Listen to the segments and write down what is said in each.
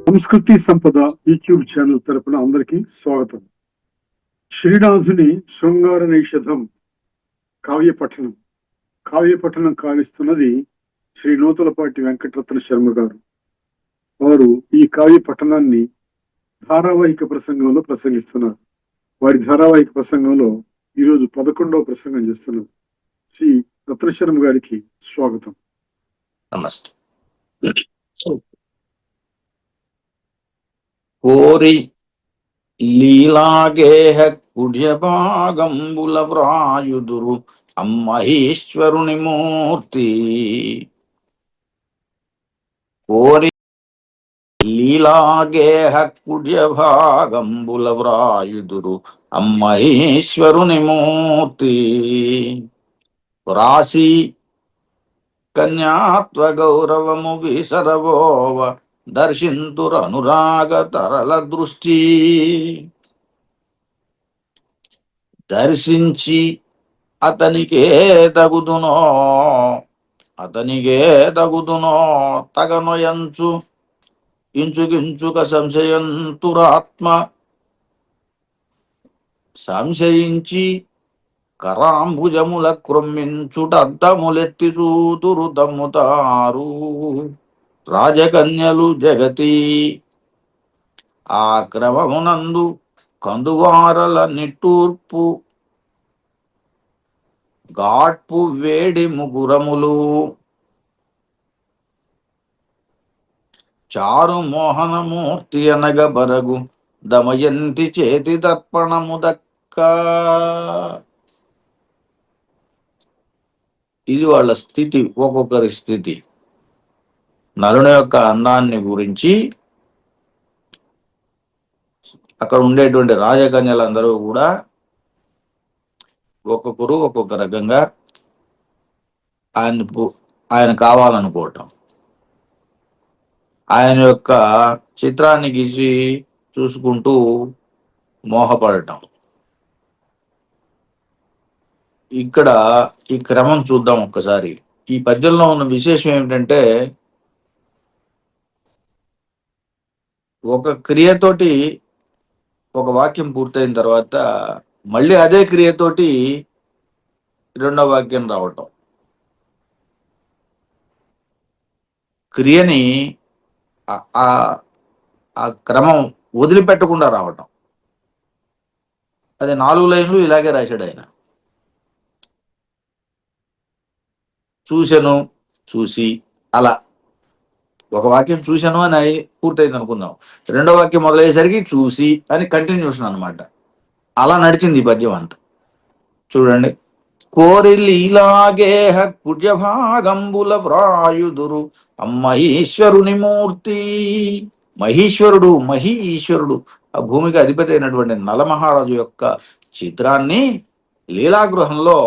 సంస్కృతి సంపద YouTube channel తరపున అందరికీ స్వాగతం. శ్రీనాథుని శృంగార నైషధం కావ్యపఠనం కావిస్తున్నది శ్రీ నూతలపాటి వెంకటరత్న శర్మ గారు. వారు ఈ కావ్య పఠనాన్ని ధారావాహిక ప్రసంగంలో ప్రసంగిస్తున్నారు. వారి ధారావాహిక ప్రసంగంలో ఈరోజు 11వ ప్రసంగం చేస్తున్నారు. శ్రీ రత్నశర్మ గారికి స్వాగతం. నమస్తే. కోరి లీలాగేహ కుడ్యభాగంబుల వ్రాయుదురు అమ్మహేశ్వరుని మూర్తి. కోరి లీలాగేహ కుడ్యభాగంబుల వ్రాయుదురు అమ్మహేశ్వరుని మూర్తి. రాశి కన్యాత్వ గౌరవము విసరవోవ దర్శింతురనురాగ తరల దృష్టి. దర్శించి అతనికే తగుదునో తగనొయంచు ఇంచుక సంశయంతురాత్మ. సంశయించి కరాంబుజముల క్రొమ్మించుటద్దములెత్తి చూతురు దమ్ముతారు రాజకన్యలు జగతి. ఆ క్రమమునందు కందువారల నిట్టూర్పు గాట్పు వేడి ముగురములు చారు మోహనమూర్తి అనగ బరగు దమయంతి చేతి దర్పణము దక్క. ఇది వాళ్ళ స్థితి, ఒక్కొక్కరి స్థితి. నలుని యొక్క అందాన్ని గురించి అక్కడ ఉండేటువంటి రాజకన్యలందరూ కూడా ఒక్కొక్కరు ఒక్కొక్క రకంగా ఆయన కావాలనుకోవటం, ఆయన యొక్క చిత్రాన్ని గీసి చూసుకుంటూ మోహపడటం. ఇక్కడ ఈ క్రమం చూద్దాం ఒక్కసారి. ఈ పద్యంలో ఉన్న విశేషం ఏమిటంటే, ఒక క్రియతోటి ఒక వాక్యం పూర్తయిన తర్వాత మళ్ళీ అదే క్రియతోటి రెండవ వాక్యం రావటం. క్రియని ఆ క్రమం వదిలిపెట్టకుండా రావటం. అది 4 లైన్లు ఇలాగే రాశాడు ఆయన. చూశాను, చూసి, అలా ఒక వాక్యం చూశాను అని పూర్తయింది అనుకుందాం. రెండో వాక్యం మొదలయ్యేసరికి చూసి అని కంటిన్యూషన్ అనమాట. అలా నడిచింది ఈ పద్యం అంతా. చూడండి. కోరి లీలాగేహ కుడ్యభాగంబుల వ్రాయుదురు అమ్మహేశ్వరుని మూర్తి. మహీశ్వరుడు ఆ భూమికి అధిపతి అయినటువంటి నలమహారాజు యొక్క చిత్రాన్ని లీలాగృహంలో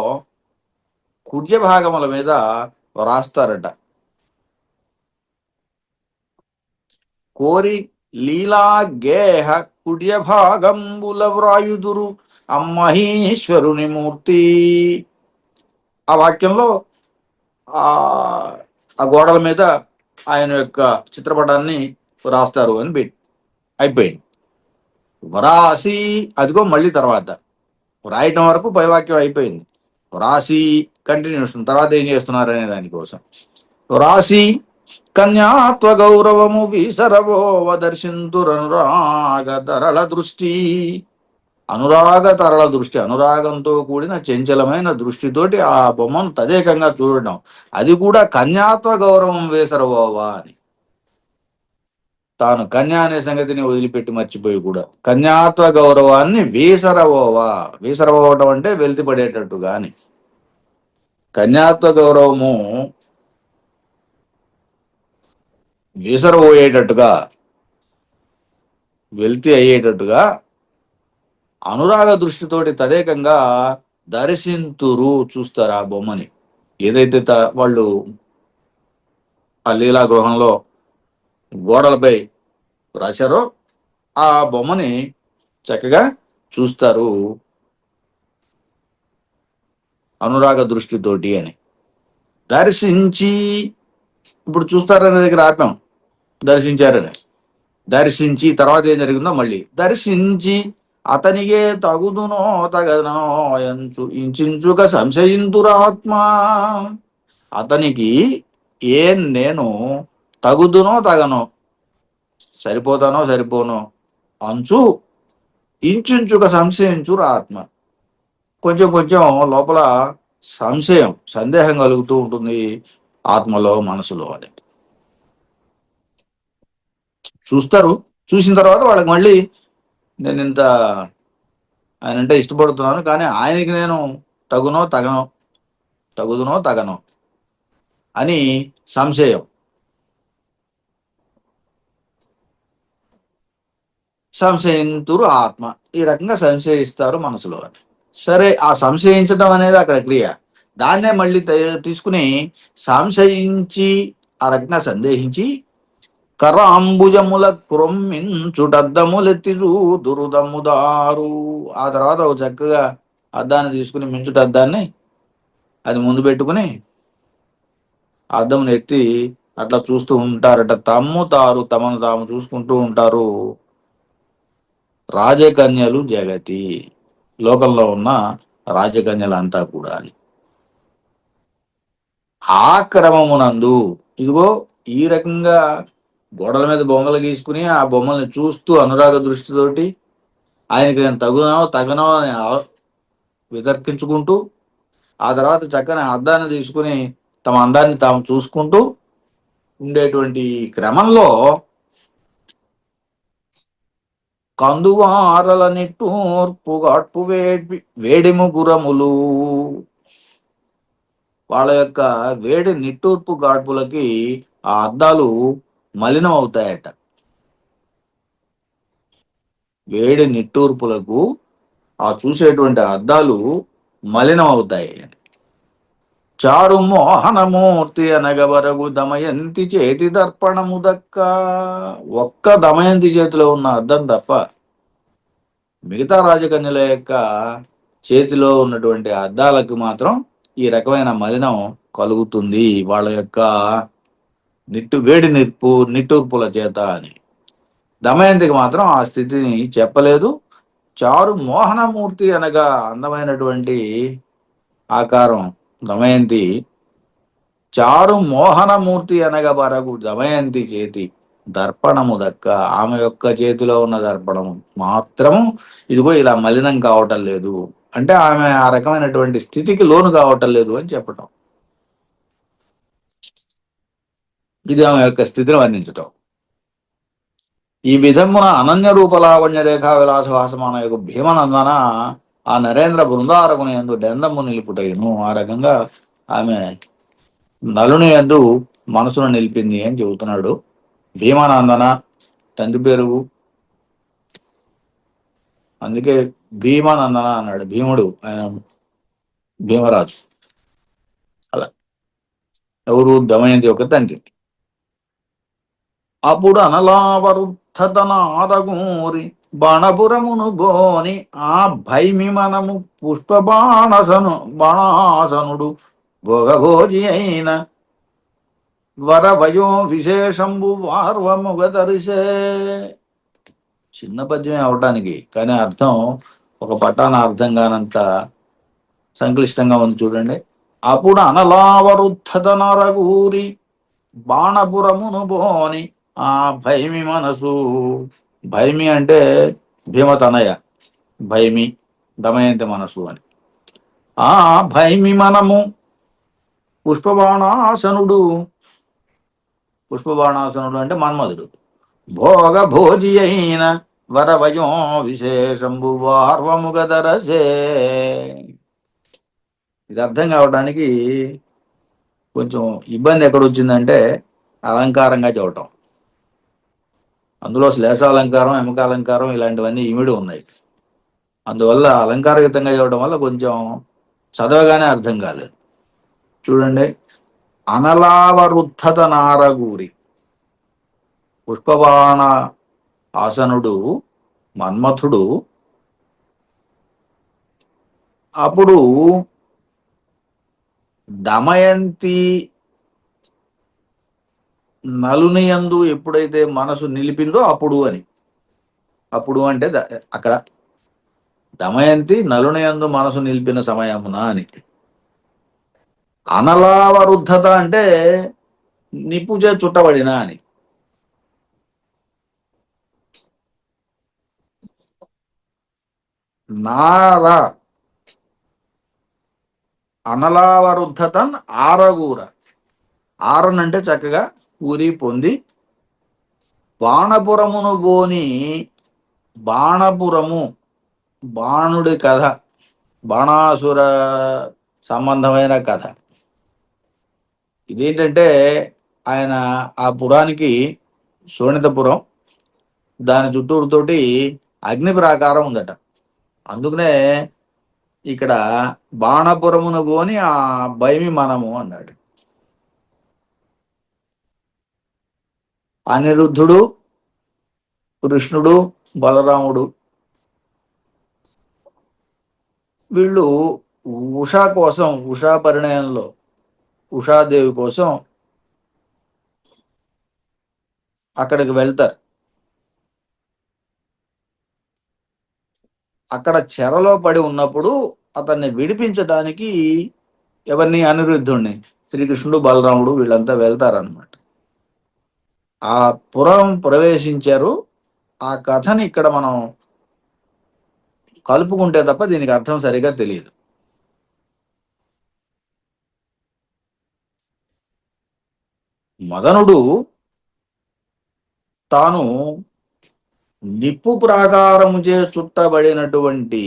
కుడ్య భాగముల మీద రాస్తారట. కోరి లీలాగేహ కుడ్య భాగంబుల వ్రాయుదురు అమ్మహేశ్వరుని మూర్తి. ఆ వాక్యంలో ఆ గోడల మీద ఆయన యొక్క చిత్రపటాన్ని రాస్తారు అని అయిపోయింది. వ్రాసి అదిగో మళ్ళీ తర్వాత వ్రాయటం వరకు పైవాక్యం అయిపోయింది. వ్రాసి కంటిన్యూషన్ తర్వాత ఏం చేస్తున్నారు అనే దానికోసం. వ్రాసి కన్యాత్వ గౌరవము విసరవోవ దర్శింతురనురాగ తరళ దృష్టి. అనురాగంతో కూడిన చంచలమైన దృష్టితోటి ఆ బొమ్మను తదేకంగా చూడడం. అది కూడా కన్యాత్వ గౌరవం వేసరవోవా అని. తాను కన్యా అనే సంగతిని వదిలిపెట్టి మర్చిపోయి కూడా కన్యాత్వ గౌరవాన్ని వేసరవోవటం అంటే వెలితి పడేటట్టుగా అని. కన్యాత్వ గౌరవము వేసరపోయేటట్టుగా, వెలితి అయ్యేటట్టుగా అనురాగ దృష్టితోటి తదేకంగా దర్శింతురు, చూస్తారు ఆ బొమ్మని. ఏదైతే వాళ్ళు ఆ లీలా గృహంలో గోడలపై రాశారో ఆ బొమ్మని చక్కగా చూస్తారు అనురాగ దృష్టితోటి అని. దర్శించి, ఇప్పుడు చూస్తారనే దగ్గర ఆపాం, దర్శించారని. దర్శించి తర్వాత ఏం జరిగిందో మళ్ళీ దర్శించి అతనిగే తగుదునో తగనో ఇంచుక సంశయింతురాత్మ. అతనికి ఏం నేను తగుదునో తగనో, సరిపోతానో సరిపోనో అంచు ఇంచుక సంశయించురు ఆత్మ. కొంచెం కొంచెం లోపల సందేహం కలుగుతూ ఉంటుంది ఆత్మలో, మనసులో. అని చూస్తారు. చూసిన తర్వాత వాళ్ళకి మళ్ళీ నేను ఇంత ఆయన అంటే ఇష్టపడుతున్నాను, కానీ ఆయనకి నేను తగునో తగనో, తగుదునో తగనో అని సంశయం. సంశయింతురు ఆత్మ. ఈ రకంగా సంశయిస్తారు మనసులో. అని సరే, ఆ సంశయించడం అనేది అక్కడ క్రియ. దాన్నే మళ్ళీ తీసుకుని సంశయించి ఆ రకంగా సందేహించి కరాంబుజముల క్రొమ్మించుటద్దములెత్తి దురుదమ్ముదారు. ఆ తర్వాత ఒక చక్కగా అద్దాన్ని తీసుకుని మించుట అద్దాన్ని అది ముందు పెట్టుకుని అద్దమును ఎత్తి అట్లా చూస్తూ ఉంటారట. తమను తాము చూసుకుంటూ ఉంటారు రాజకన్యలు జగతి, లోకంలో ఉన్న రాజకన్యలంతా కూడా. అని ఆ క్రమమునందు ఇదిగో ఈ రకంగా గోడల మీద బొమ్మలు గీసుకుని ఆ బొమ్మల్ని చూస్తూ అనురాగ దృష్టితోటి ఆయనకి నేను తగనో అని వితర్కించుకుంటూ, ఆ తర్వాత చక్కని అద్దాన్ని తీసుకుని తమ అందాన్ని తాము చూసుకుంటూ ఉండేటువంటి క్రమంలో కందువారల నిట్టూర్పు గాడ్పు వేడి ముగురములు, వాళ్ళ యొక్క వేడి నిట్టూర్పు గాడ్పులకి ఆ అద్దాలు మలినం అవుతాయట. వేడి నిట్టూర్పులకు ఆ చూసేటువంటి అద్దాలు మలినం అవుతాయి. చారు మోహనమూర్తి అనగవరగు దమయంతి చేతి దర్పణము దక్క. ఒక్క దమయంతి చేతిలో ఉన్న అద్దం తప్ప మిగతా రాజకన్యల యొక్క చేతిలో ఉన్నటువంటి అద్దాలకు మాత్రం ఈ రకమైన మలినం కలుగుతుంది వాళ్ళ యొక్క వేడి నిట్టూర్పుల చేత. అని దమయంతికి మాత్రం ఆ స్థితిని చెప్పలేదు. చారు మోహనమూర్తి అనగా అందమైనటువంటి ఆకారం దమయంతి. చారు మోహనమూర్తి అనగా బరగు దమయంతి చేతి దర్పణము దక్క. ఆమె యొక్క చేతిలో ఉన్న దర్పణము మాత్రము ఇదిగో ఇలా మలినం కావటం లేదు అంటే ఆమె ఆ రకమైనటువంటి స్థితికి లోను కావటం లేదు అని చెప్పటం. ఇది ఆమె యొక్క స్థితిని వర్ణించటం. ఈ విధమున అనన్య రూప లావణ్య రేఖా విలాస వాసమాన యొక్క భీమనందన ఆ నరేంద్ర బృందారకుని యందు డెందము నిలుపుటయును. ఆ రకంగా ఆమె నలుని యందు మనసును నిలిపింది అని చెబుతున్నాడు. భీమానందన తండ్రి పేరు, అందుకే భీమానందన అన్నాడు. భీముడు ఆయన భీమరాజు. అలా ఎవరు? దమయంతి యొక్క తండ్రి. అప్పుడు అనలావరుద్ధతన ఆరగూరి బాణపురమును గోని ఆ భైమి మనము బాణాసనుడు భోగభోజి అయిన వరవయో విశేషంబు వార్వముగదరిసే. చిన్న పద్యమే అవటానికి, కానీ అర్థం ఒక పట్టాన అర్థం కానంత సంక్లిష్టంగా ఉంది చూడండి. అప్పుడు అనలావరుద్ధత నరగూరి బాణపురమును బోని ఆ భైమి మనసు. భైమి అంటే భీమతనయ, భైమి దమయంతి మనసు అని. ఆ భైమి మనము పుష్పబాణాసనుడు అంటే మన్మధుడు. భోగ భోజి అయిన వరవయో విశేషంబు వార్వముగదరసే. ఇది అర్థం కావడానికి కొంచెం ఇబ్బంది ఎక్కడొచ్చిందంటే అలంకారంగా చెప్పటం. అందులో శ్లేషాలంకారం, ఎమకాలంకారం ఇలాంటివన్నీ ఇమిడి ఉన్నాయి. అందువల్ల అలంకారయుతంగా చెప్పడం వల్ల కొంచెం చదవగానే అర్థం కాలేదు. చూడండి, అనలావరుద్ధత నారగూరి పుష్పబాణ ఆసనుడు మన్మథుడు. అప్పుడు దమయంతి నలుని యందు ఎప్పుడైతే మనసు నిలిపిందో అప్పుడు అని. అప్పుడు అంటే అక్కడ దమయంతి నలుని యందు మనసు నిలిపిన సమయమున అని. అనలావరుద్ధత అంటే నిప్పుచే చుట్టబడిన అని. నార అనలావరుద్ధతన్ ఆరగూర. ఆరన్ అంటే చక్కగా ఊరి పొంది బాణపురమును గోని. బాణపురము బాణుడి కథ, బాణాసుర సంబంధమైన కథ. ఇదేంటంటే ఆయన ఆ పురానికి శోణితపురం, దాని చుట్టూరుతోటి అగ్ని ప్రాకారం ఉందట. అందుకనే ఇక్కడ బాణపురమును పోని ఆ భయమి మనము అన్నాడు. అనిరుద్ధుడు, కృష్ణుడు, బలరాముడు వీళ్ళు ఉషా కోసం, ఉషా పరిణయంలో ఉషాదేవి కోసం అక్కడికి వెళ్తారు. అక్కడ చెరలో పడి ఉన్నప్పుడు అతన్ని విడిపించడానికి ఎవరిని, అనిరుద్ధుణ్ణి, శ్రీకృష్ణుడు బలరాముడు వీళ్ళంతా వెళ్తారనమాట. ఆ పురం ప్రవేశించారు. ఆ కథని ఇక్కడ మనం కలుపుకుంటే తప్ప దీనికి అర్థం సరిగా తెలియదు. మదనుడు తాను నిప్పు ప్రాకారముచే చుట్టబడినటువంటి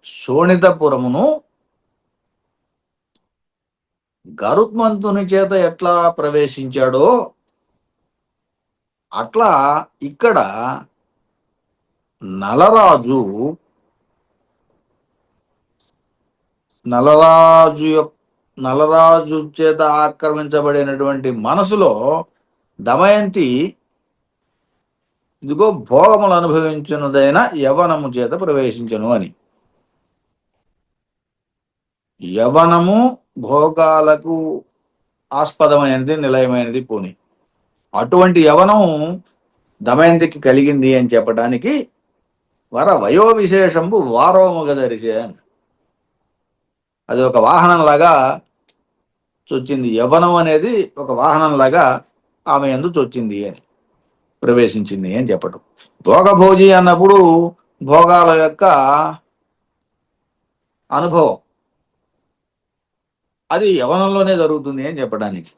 శోణితపురమును గరుత్మంతుని చేత ఎట్లా ప్రవేశించాడో అట్లా ఇక్కడ నలరాజు నలరాజు చేత ఆక్రమించబడినటువంటి మనసులో దమయంతి ఇదిగో భోగములు అనుభవించినదైన యవనము చేత ప్రవేశించను అని. యవనము భోగాలకు ఆస్పదమైనది, నిలయమైనది పోని. అటువంటి యవనం దమయంతికి కలిగింది అని చెప్పడానికి వర వయో విశేషంబు వారోముగదరిచే అని. అది ఒక వాహనంలాగా చొచ్చింది. యవ్వనం అనేది ఒక వాహనంలాగా ఆమె యందు చొచ్చింది అని, ప్రవేశించింది అని చెప్పటం. భోగభోజి అన్నప్పుడు భోగాల యొక్క అనుభవం అది యవనంలోనే జరుగుతుంది అని చెప్పడానికి.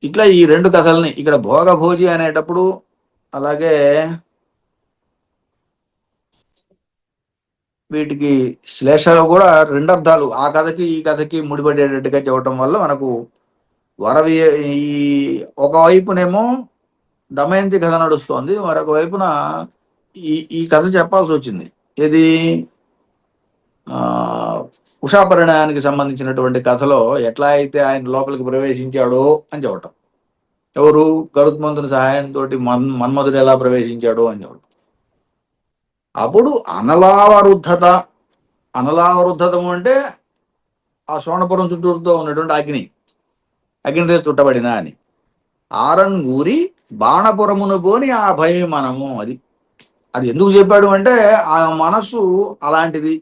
ఇట్లా ఈ రెండు కథల్ని ఇక్కడ భోగభోజి అనేటప్పుడు, అలాగే వీటికి శ్లేషలో కూడా రెండు అర్థాలు ఆ కథకి ఈ కథకి ముడిపడేటట్టుగా చెప్పటం వల్ల మనకు వరవి ఈ ఒకవైపునేమో దమయంతి కథ నడుస్తోంది, మరొక వైపున ఈ కథ చెప్పాల్సి వచ్చింది. ఏది ఉషా పరిణయానికి సంబంధించినటువంటి కథలో ఎట్లా అయితే ఆయన లోపలికి ప్రవేశించాడో అని చెప్పటం. ఎవరు, గరుత్మంతుని సహాయంతో మన్మధుడు ఎలా ప్రవేశించాడో అని చెప్పటం. అప్పుడు అనలావరుద్ధతము అంటే ఆ శోణపురం చుట్టూరుతో ఉన్నటువంటి అగ్నితో చుట్టబడిన అని. ఆరంగూరి బాణపురమును పోని ఆ భయమి మనము. అది ఎందుకు చెప్పాడు అంటే ఆ మనస్సు అలాంటిది.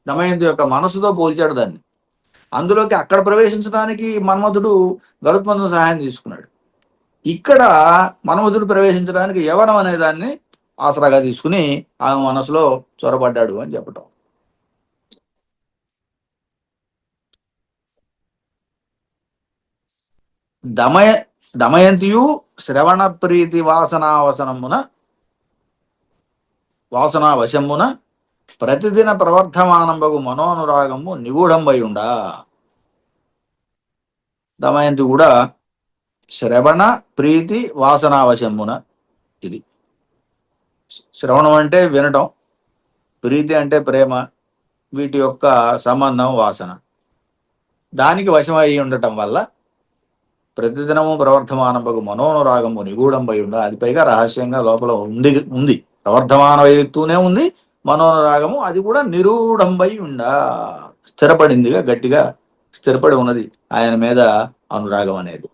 దమయంతి యొక్క మనస్సుతో పోల్చాడు దాన్ని. అందులోకి అక్కడ ప్రవేశించడానికి మన్మధుడు గరుత్మంతుని సహాయం తీసుకున్నాడు. ఇక్కడ మన్మధుడు ప్రవేశించడానికి యవనం అనే దాన్ని ఆసరాగా తీసుకుని ఆమె మనసులో చొరబడ్డాడు అని చెప్పటం. దమయంతియు శ్రవణ ప్రీతి వాసనావశమున ప్రతిదిన ప్రవర్ధమానంబగు మనోనురాగము నిగూఢంబయుండా. దమయంతి కూడా శ్రవణ ప్రీతి వాసనావశమున, ఇది శ్రవణం అంటే వినటం, ప్రీతి అంటే ప్రేమ, వీటి యొక్క సంబంధం వాసన, దానికి వశమై ఉండటం వల్ల ప్రతిదినము ప్రవర్ధమానంబగు మనోనురాగము నిగూఢంబై ఉండ. అది పైగా రహస్యంగా లోపల ఉంది, ప్రవర్ధమానమవుతూనే ఉంది. మనోనురాగము అది కూడా నిరూఢంబై ఉండ, స్థిరపడిందిగా, గట్టిగా స్థిరపడి ఉన్నది ఆయన మీద అనురాగం అనేది.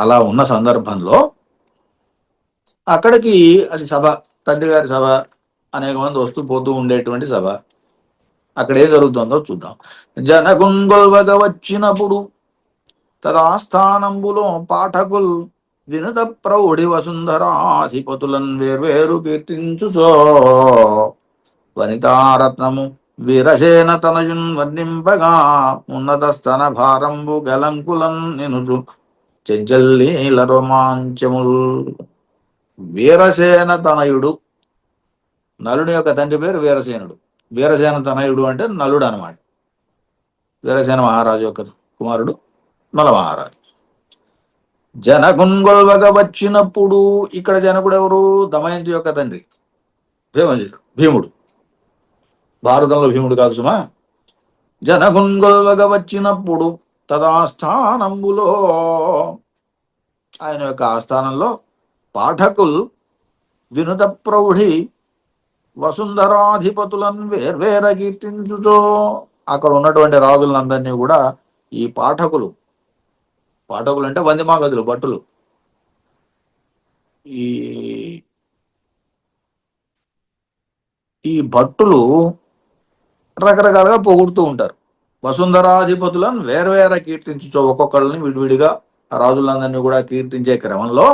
అలా ఉన్న సందర్భంలో అక్కడికి అది సభ, తండ్రి గారి సభ, అనేక మంది వస్తూ పోతూ ఉండేటువంటి సభ. అక్కడ ఏం జరుగుతుందో చూద్దాం. జనగుంగొల్వగ వచ్చినప్పుడు తదాస్థానంబులో పాఠకుల్ వినుత ప్రౌఢి వసుంధరాధిపతులన్ వేర్వేరు కీర్తించుచో వనితారత్నము వీరసేన తనయున్ వర్ణింపగా ఉన్నత స్తన భారంబు గలంకులన్ నినుచు చెంచల్లీల రోమాంచముల్. వీరసేన తనయుడు, నలుని యొక్క తండ్రి పేరు వీరసేనుడు. వీరసేన తనయుడు అంటే నలుడు అనమాట. వీరసేన మహారాజు యొక్క కుమారుడు నల మహారాజు. జనగుంగొల్వగ వచ్చినప్పుడు, ఇక్కడ జనకుడు ఎవరు? దమయంతి యొక్క తండ్రి భీముడు. భారతంలో భీముడు కాదు సుమా. జనగుంగొల్వగ వచ్చినప్పుడు తదాస్థానంబులో, ఆయన యొక్క ఆస్థానంలో పాఠకుల్ వినుత ప్రౌఢి వసుంధరాధిపతులను వేర్వేర కీర్తించుచో, అక్కడ ఉన్నటువంటి రాజులందరినీ కూడా ఈ పాఠకులు అంటే వందిమాగదులు, భట్టులు, ఈ ఈ భట్టులు రకరకాలుగా పొగుడుతూ ఉంటారు. వసుంధరాధిపతులను వేర్వేర కీర్తించుచో, ఒక్కొక్కళ్ళని విడివిడిగా రాజులందరినీ కూడా కీర్తించే క్రమంలో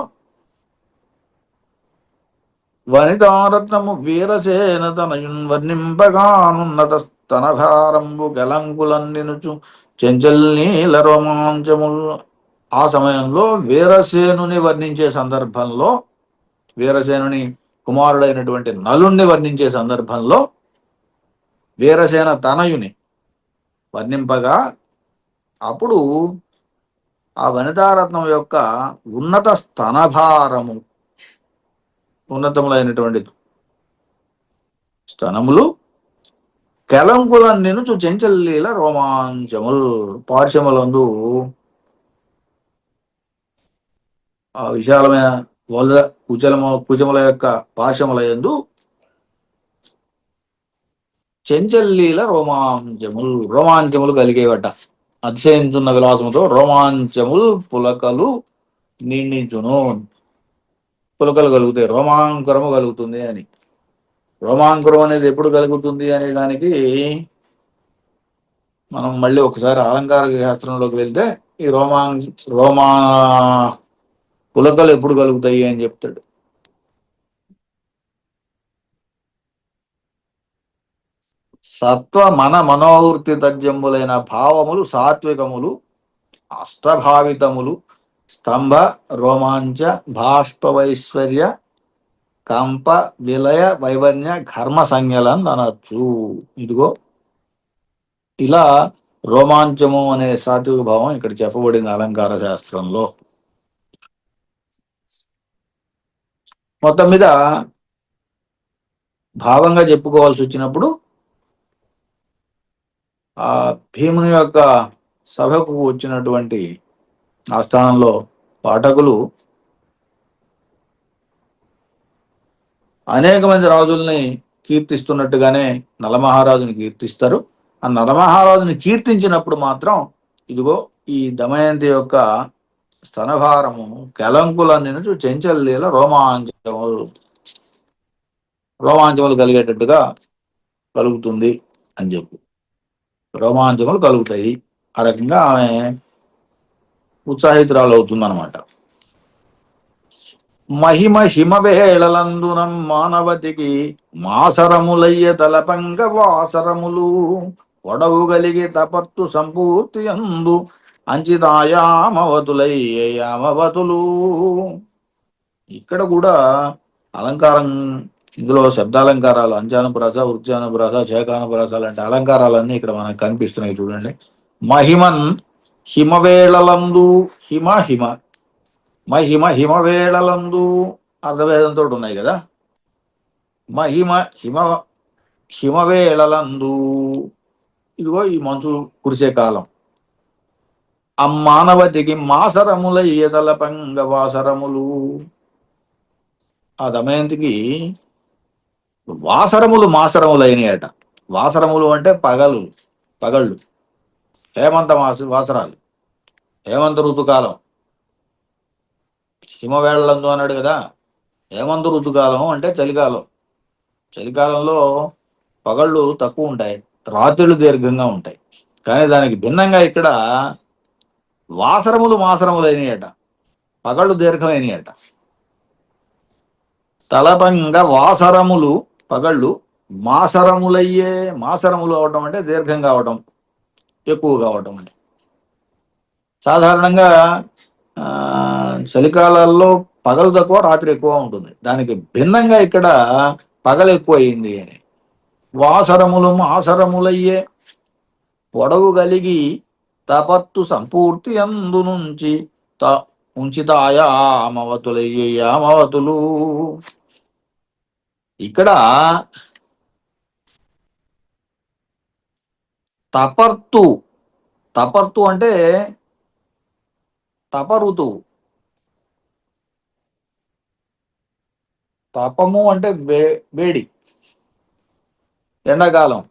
వనితారత్నము వీరసేన తనయున్ వర్ణింపగానున్నత స్తనభారంబు గలంకులన్నినుచు చెంచల్నీల రోమాంచములు. ఆ సమయంలో వీరసేనుని వర్ణించే సందర్భంలో, వీరసేనుని కుమారుడైనటువంటి నలుణ్ణి వర్ణించే సందర్భంలో వీరసేన తనయుని వర్ణింపగా, అప్పుడు ఆ వనితారత్నం యొక్క ఉన్నత స్తనభారము, ఉన్నతములైనటువంటి స్తనములు, కెలంకులను నినుచు చెంచల్లీల రోమాంచముల్, పార్శ్వములందు ఆ విశాలమైన వల్ల కుచముల యొక్క పార్శ్వముల యందు చెంచల్లీల రోమాంచములు కలిగేవట. అతిశయించున్న విలాసముతో రోమాంచముల్ పులకలు నిండించును. పులకలు కలుగుతాయి, రోమాంకురము కలుగుతుంది అని. రోమాంకురం అనేది ఎప్పుడు కలుగుతుంది అనే దానికి మనం మళ్ళీ ఒకసారి అలంకార శాస్త్రంలోకి వెళ్తే ఈ రోమా పులకలు ఎప్పుడు కలుగుతాయి అని చెప్తాడు. సత్వ మన మనోవృత్తి తజ్జంబులైన భావములు సాత్వికములు, అష్టభావితములు, స్తంభ రోమాంచ బాష్పవైశ్వర్య కంప విలయ వైవర్ణ్య ఘర్మ సంజ్ఞలను అనొచ్చు. ఇదిగో ఇలా రోమాంచము అనే సాత్విక భావం ఇక్కడ చెప్పబడింది అలంకార శాస్త్రంలో. మొత్తం మీద భావంగా చెప్పుకోవాల్సి వచ్చినప్పుడు ఆ భీముని యొక్క సభకు వచ్చినటువంటి ఆ స్థానంలో పాఠకులు అనేక మంది రాజుల్ని కీర్తిస్తున్నట్టుగానే నలమహారాజుని కీర్తిస్తారు. ఆ నలమహారాజుని కీర్తించినప్పుడు మాత్రం ఇదిగో ఈ దమయంతి యొక్క స్తనభారము కెలంకులన్నిను చెంచల్లీల రోమాంచములు కలిగేటట్టుగా కలుగుతుంది అని చెప్పి, రోమాంచములు కలుగుతాయి. ఆ రకంగా ఆమె ఉత్సాహితురాలు అవుతుందన్నమాట. మహిమ హిమవేళలందునం మానవతికి మాసరములయ్య తలపంగ వాసరములు పొడవు కలిగి తపత్తు సంపూర్తి అందు అంచితాయామవతులయ్యామవతులు. ఇక్కడ కూడా అలంకారం, ఇందులో శబ్దాలంకారాలు, అంచానుప్రాస, వృత్యానుప్రాస, చేకానుప్రాస లాంటి అలంకారాలన్నీ ఇక్కడ మనకు కనిపిస్తున్నాయి. చూడండి. మహిమన్ హిమవేళలందు, హిమ మహిమ హిమవేళలందు అర్ధవేదంతో ఉన్నాయి కదా. మహిమ హిమవేళలందు, ఇదిగో ఈ మంచు కురిసే కాలం. అమ్మానవతికి మాసరముల ఈతల పంగ వాసరములు, ఆ దమయంతికి మాసరములైనయట. వాసరములు అంటే పగళ్ళు, హేమంత వాసరాలు, హేమంత ఋతుకాలం. హిమవేళలందు అన్నాడు కదా. హేమంత ఋతుకాలం అంటే చలికాలం. చలికాలంలో పగళ్ళు తక్కువ ఉంటాయి, రాత్రులు దీర్ఘంగా ఉంటాయి. కానీ దానికి భిన్నంగా ఇక్కడ వాసరములు మాసరములైనయట, పగళ్ళు దీర్ఘమైనయట. తలపంగ వాసరములు పగళ్ళు మాసరములయ్యే. మాసరములు అవటం అంటే దీర్ఘంగా అవటం, ఎక్కువగా అవటం అని. సాధారణంగా చలికాలాల్లో పగలు తక్కువ, రాత్రి ఎక్కువ ఉంటుంది. దానికి భిన్నంగా ఇక్కడ పగలు ఎక్కువ అయింది అని. వాసరములు మాసరములయ్యే పొడవు కలిగి తపత్తు సంపూర్తి అందు నుంచి ఉంచితాయామవతులయ్యే యామవతులు. ఇక్కడ తపర్తు, తపర్తు అంటే తపఋతువు. తపము అంటే వేడి, ఎండాకాలం.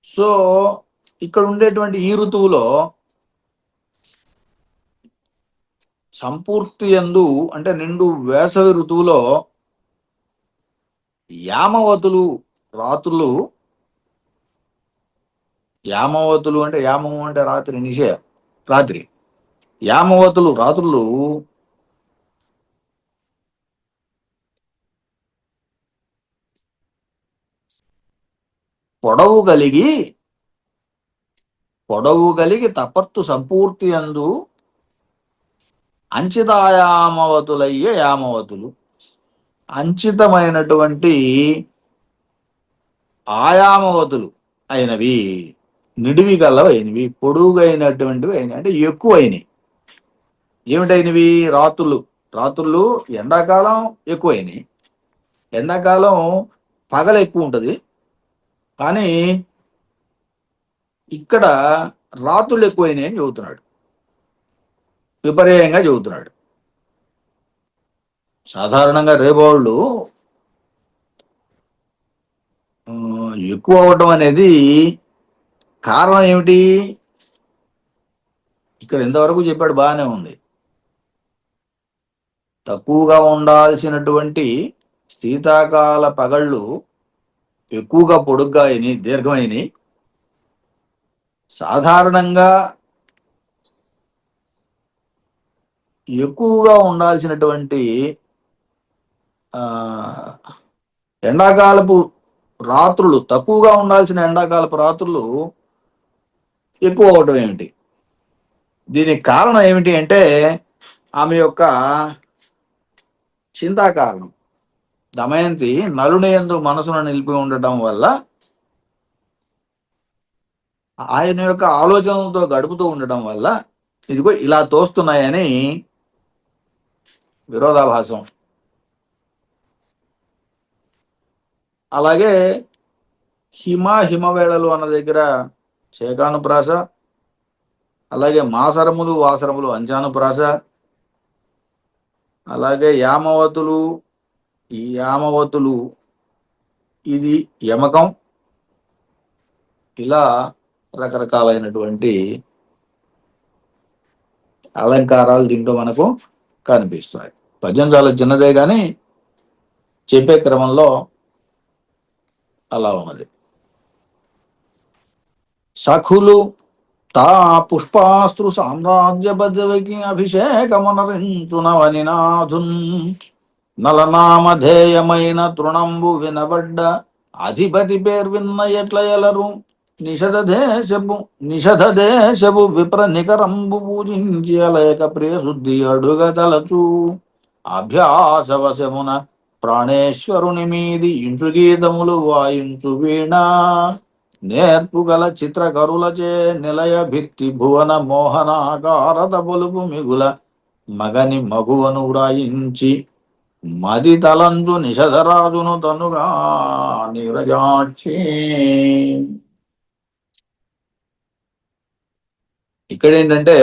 సో ఇక్కడ ఉండేటువంటి ఈ ఋతువులో సంపూర్తి యందు అంటే నిండు వేసవి ఋతువులో యామవతులు రాత్రులు. యామవతులు అంటే యామము అంటే రాత్రి, రాత్రి. యామవతులు రాత్రులు పొడవు కలిగి తపత్తు సంపూర్తి అందు అంచితాయామవతులయ్యే యామవతులు. అంచితమైనటువంటి ఆయామవతులు అయినవి, నిడివి గలవైనవి, పొడుగైనటువంటివి అయినవి, అంటే ఎక్కువైనవి. ఏమిటైనవి? రాత్రులు ఎండాకాలం ఎక్కువైనవి. ఎండాకాలం పగలు ఎక్కువ ఉంటుంది, కానీ ఇక్కడ రాత్రులు ఎక్కువైనాయి అని చెబుతున్నాడు, విపర్యంగా చెబుతున్నాడు. సాధారణంగా రేపవాళ్ళు ఎక్కువ అవటం అనేది కారణం ఏమిటి? ఇక్కడ ఎంతవరకు చెప్పాడు బాగానే ఉంది. తక్కువగా ఉండాల్సినటువంటి శీతాకాల పగళ్ళు ఎక్కువగా పొడుగ్గా అయినాయి, దీర్ఘమైనవి. సాధారణంగా ఎక్కువగా ఉండాల్సినటువంటి ఎండాకాలపు రాత్రులు, తక్కువగా ఉండాల్సిన ఎండాకాలపు రాత్రులు ఎక్కువ అవటం ఏమిటి? దీనికి కారణం ఏమిటి అంటే ఆమె యొక్క చింతా కారణం. దమయంతి నలుని యందు మనసును నిలిపి ఉండటం వల్ల, ఆయన యొక్క ఆలోచనలతో గడుపుతూ ఉండటం వల్ల ఇదిగో ఇలా తోస్తున్నాయని విరోధాభాసం. అలాగే హిమవేళలు అన్న దగ్గర చేకానుప్రాస, అలాగే మాసరములు వాసరములు అంచానుప్రాస, అలాగే యామవతులు, ఈ యామవతులు ఇది యమకం. ఇలా రకరకాలైనటువంటి అలంకారాలు దీంట్లో మనకు కనిపిస్తాయి. పద్యం చాలా చిన్నదే కానీ చెప్పే క్రమంలో అలా ఉన్నది. సఖులు తా పుష్పాస్త్రు సామ్రాజ్య పదవికి అభిషేకమునరించునవనినాథున్ నలనామధేయమైన తృణంబు వినబడ్డ అధిపతి పేరు విన్న ఎట్ల ఎలరు నిషధ దేశపు విప్ర నికరంబు పూజించి అలయక ప్రియశుద్ధి అడుగ తలచు అభ్యాసవశమున ప్రాణేశ్వరుని మీది ఇంచు గీతములు వాయించు వీణ నేర్పుగల చిత్రకరులచే నిలయ భిత్తి భువన మోహనాకారత బొలుపు మిగుల మగని మగువను వ్రాయించి మది తలంచు నిషధరాజును తనుగా నీరజాక్షి. ఇక్కడ ఏంటంటే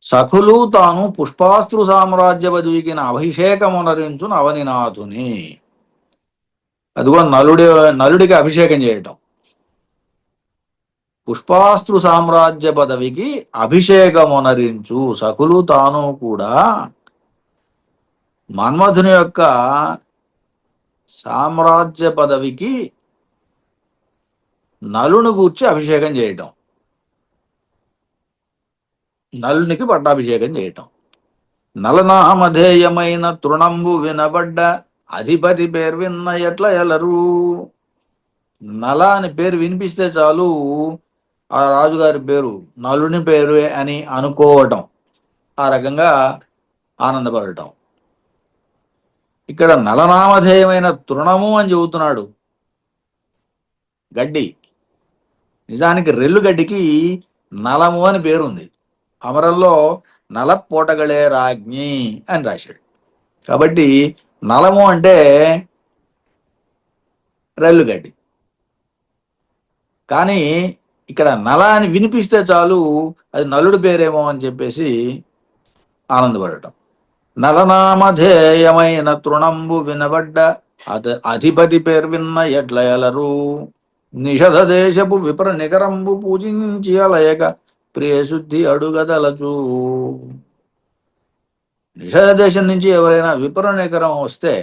సఖులు తాను పుష్పాస్త్రు సామ్రాజ్య బదువికిన అభిషేకమునరించు నవనినాథుని. అదిగో నలుడికి అభిషేకం చేయటం. పుష్పాస్త్రు సామ్రాజ్య పదవికి అభిషేకమునరించు సకులు తాను కూడా మన్మధుని యొక్క సామ్రాజ్య పదవికి నలుని గూర్చి అభిషేకం చేయటం, నలునికి పట్టాభిషేకం చేయటం. నలనామధేయమైన తృణంబు వినబడ్డ అధిపతి పేరు విన్న ఎట్ల ఎలరు. నల అని పేరు వినిపిస్తే చాలు ఆ రాజుగారి పేరు నలుని పేరు అని అనుకోవటం, ఆ రకంగా ఆనందపడటం. ఇక్కడ నలనామధేయమైన తృణము అని చెబుతున్నాడు. గడ్డి, నిజానికి రెల్లు గడ్డికి నలము అని పేరుంది. అమరంలో నల పూటగలే రాజ్ఞి అని రాశాడు. కాబట్టి నలము అంటే రెల్లుగడ్డి. కానీ ఇక్కడ నల అని వినిపిస్తే చాలు అది నలుడి పేరేమో అని చెప్పేసి ఆనందపడటం. నలనామధేయమైన తృణంబు వినబడ్డ అధిపతి పేరు విన్న ఎట్ల ఎలరు. నిషధ దేశపు విప్ర నికరంబు పూజించి అలయక ప్రియశుద్ధి అడుగదలచు. నిషధ దేశం నుంచి ఎవరైనా విప్ర నికరం వస్తే,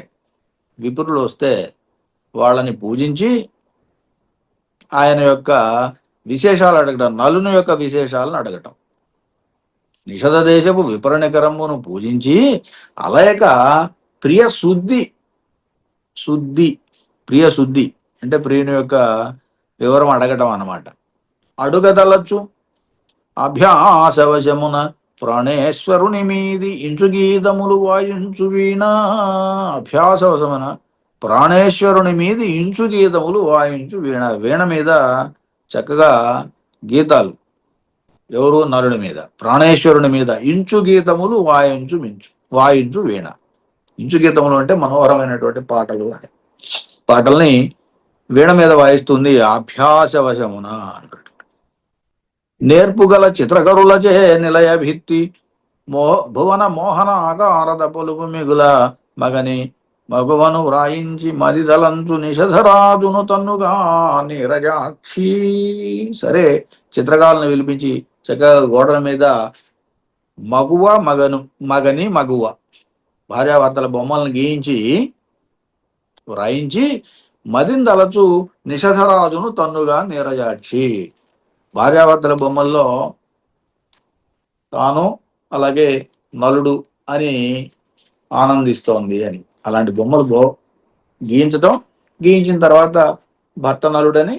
విప్రులు వస్తే వాళ్ళని పూజించి ఆయన యొక్క విశేషాలు అడగటం, నలుని యొక్క విశేషాలను అడగటం. నిషధ దేశపు విప్ర నికరమును పూజించి అలయక ప్రియ శుద్ధి, శుద్ధి ప్రియ శుద్ధి అంటే ప్రియుని యొక్క వివరం అడగటం అన్నమాట. అడుగదలచ్చు. అభ్యాసవశమున ప్రాణేశ్వరుని మీది ఇంచు గీతములు వాయించు వీణ. అభ్యాసవశమున ప్రాణేశ్వరుని మీది ఇంచు గీతములు వాయించు వీణ. వీణ మీద చక్కగా గీతాలు, ఎవరు నలుడి మీద, ప్రాణేశ్వరుని మీద ఇంచు గీతములు వాయించు వీణ. ఇంచు గీతములు అంటే మనోహరమైనటువంటి పాటలు అని. పాటల్ని వీణ మీద వాయిస్తుంది అభ్యాసవశమున అన్నాడు. నేర్పుగల చిత్రకరులచే నిలయ భిత్తి భువన మోహన ఆకారద పొలుపు మిగుల మగని మగువను వ్రాయించి మదిదలంచు నిషధరాజును తన్నుగా నీరజాక్షి. సరే, చిత్రకారులను పిలిపించి చక్కగా గోడల మీద మగువ మగని మగువ భార్యాభర్తల బొమ్మలను గీయించి వ్రాయించి మదిందలచు నిషధరాజును తన్నుగా నీరజాక్షి. భార్యాభర్తల బొమ్మల్లో తాను అలాగే నలుడు అని ఆనందిస్తోంది అని అలాంటి బొమ్మలు గీయించటం, గీయించిన తర్వాత భర్త నలుడని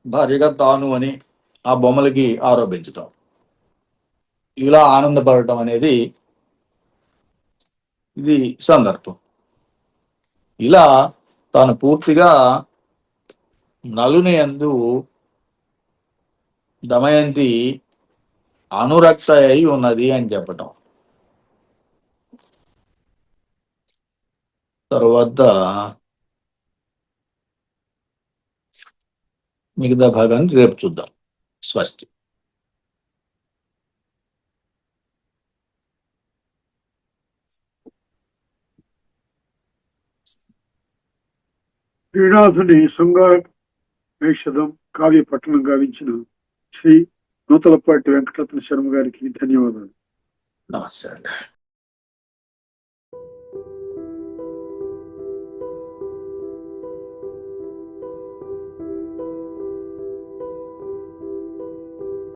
భార్యగా తాను అని ఆ బొమ్మలకి ఆరోపించటం, ఇలా ఆనందపడటం అనేది ఇది సందర్భం. ఇలా తాను పూర్తిగా నలుని యందు దమయంతి అనురక్త అయి ఉన్నది అని చెప్పటం. తర్వాత మిగతా భాగాన్ని రేపు చూద్దాం. స్వస్తి. శ్రీనాథుని శృంగార వేషదం కావ్య పట్టణం గావించిన శ్రీ నూతలపాటి వెంకటరత్న శర్మ గారికి ధన్యవాదాలు. నమస్తే.